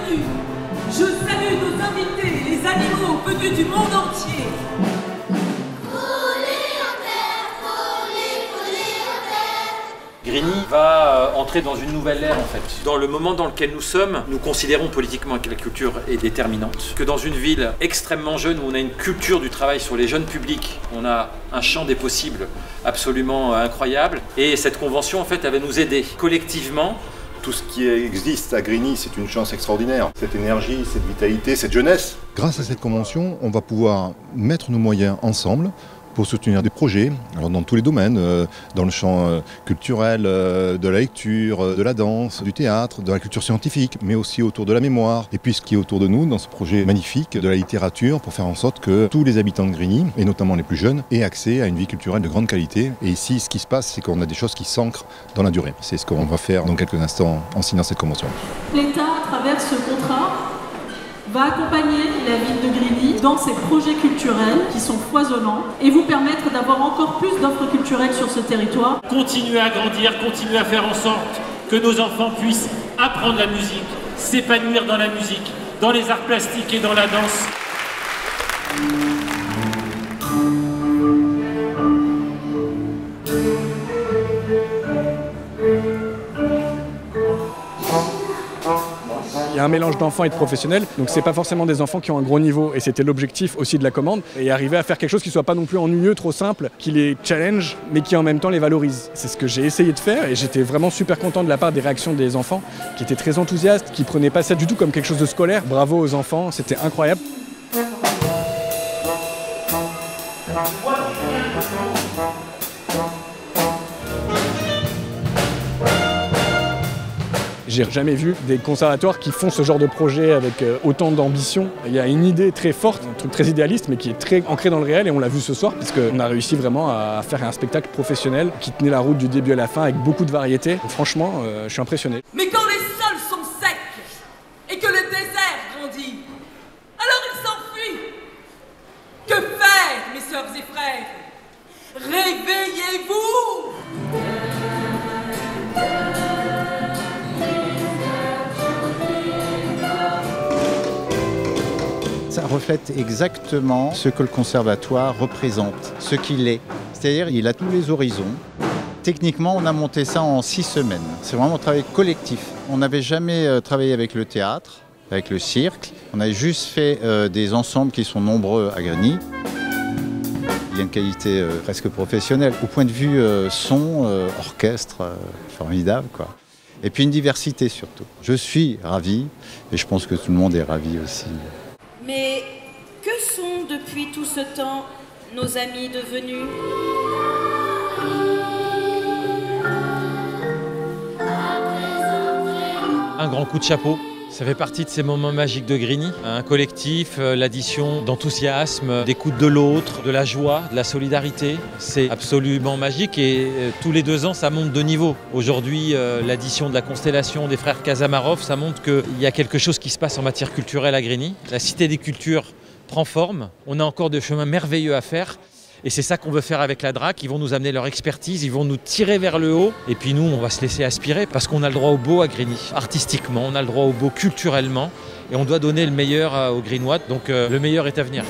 bienvenue. Je salue nos invités, les animaux venus du monde entier. Grigny va entrer dans une nouvelle ère en fait. Dans le moment dans lequel nous sommes, nous considérons politiquement que la culture est déterminante. Que dans une ville extrêmement jeune où on a une culture du travail sur les jeunes publics, on a un champ des possibles absolument incroyable. Et cette convention en fait, elle va nous aider collectivement. Tout ce qui existe à Grigny, c'est une chance extraordinaire. Cette énergie, cette vitalité, cette jeunesse. Grâce à cette convention, on va pouvoir mettre nos moyens ensemble pour soutenir des projets, alors dans tous les domaines, dans le champ culturel, de la lecture, de la danse, du théâtre, de la culture scientifique, mais aussi autour de la mémoire. Et puis ce qui est autour de nous, dans ce projet magnifique de la littérature, pour faire en sorte que tous les habitants de Grigny, et notamment les plus jeunes, aient accès à une vie culturelle de grande qualité. Et ici, ce qui se passe, c'est qu'on a des choses qui s'ancrent dans la durée. C'est ce qu'on va faire dans quelques instants en signant cette convention. L'État, à travers ce contrat, va accompagner la ville de Grigny dans ses projets culturels qui sont foisonnants et vous permettre d'avoir encore plus d'offres culturelles sur ce territoire. Continuer à grandir, continuer à faire en sorte que nos enfants puissent apprendre la musique, s'épanouir dans la musique, dans les arts plastiques et dans la danse. Il y a un mélange d'enfants et de professionnels, donc c'est pas forcément des enfants qui ont un gros niveau, et c'était l'objectif aussi de la commande, et arriver à faire quelque chose qui soit pas non plus ennuyeux, trop simple, qui les challenge, mais qui en même temps les valorise. C'est ce que j'ai essayé de faire, et j'étais vraiment super content de la part des réactions des enfants, qui étaient très enthousiastes, qui prenaient pas ça du tout comme quelque chose de scolaire. Bravo aux enfants, c'était incroyable. J'ai jamais vu des conservatoires qui font ce genre de projet avec autant d'ambition. Il y a une idée très forte, un truc très idéaliste, mais qui est très ancré dans le réel, et on l'a vu ce soir, puisqu'on a réussi vraiment à faire un spectacle professionnel qui tenait la route du début à la fin, avec beaucoup de variété. Franchement, je suis impressionné. Mais quand les sols sont secs et que le désert grandit, alors il s'enfuit. Que faire, mes sœurs et frères? Réveillez-vous! Ça reflète exactement ce que le conservatoire représente, ce qu'il est. C'est-à-dire il a tous les horizons. Techniquement, on a monté ça en 6 semaines. C'est vraiment un travail collectif. On n'avait jamais travaillé avec le théâtre, avec le cirque. On a juste fait des ensembles qui sont nombreux à Grigny. Il y a une qualité presque professionnelle. Au point de vue son, orchestre, formidable, quoi. Et puis une diversité surtout. Je suis ravi, et je pense que tout le monde est ravi aussi. Mais que sont depuis tout ce temps nos amis devenus? Un grand coup de chapeau. Ça fait partie de ces moments magiques de Grigny. Un collectif, l'addition d'enthousiasme, d'écoute de l'autre, de la joie, de la solidarité. C'est absolument magique, et tous les 2 ans, ça monte de niveau. Aujourd'hui, l'addition de la constellation des frères Kazamarov, ça montre qu'il y a quelque chose qui se passe en matière culturelle à Grigny. La Cité des Cultures prend forme. On a encore des chemins merveilleux à faire. Et c'est ça qu'on veut faire avec la DRAC. Ils vont nous amener leur expertise, ils vont nous tirer vers le haut. Et puis nous, on va se laisser aspirer, parce qu'on a le droit au beau à Grigny. Artistiquement, on a le droit au beau culturellement. Et on doit donner le meilleur aux Grignois. Donc le meilleur est à venir.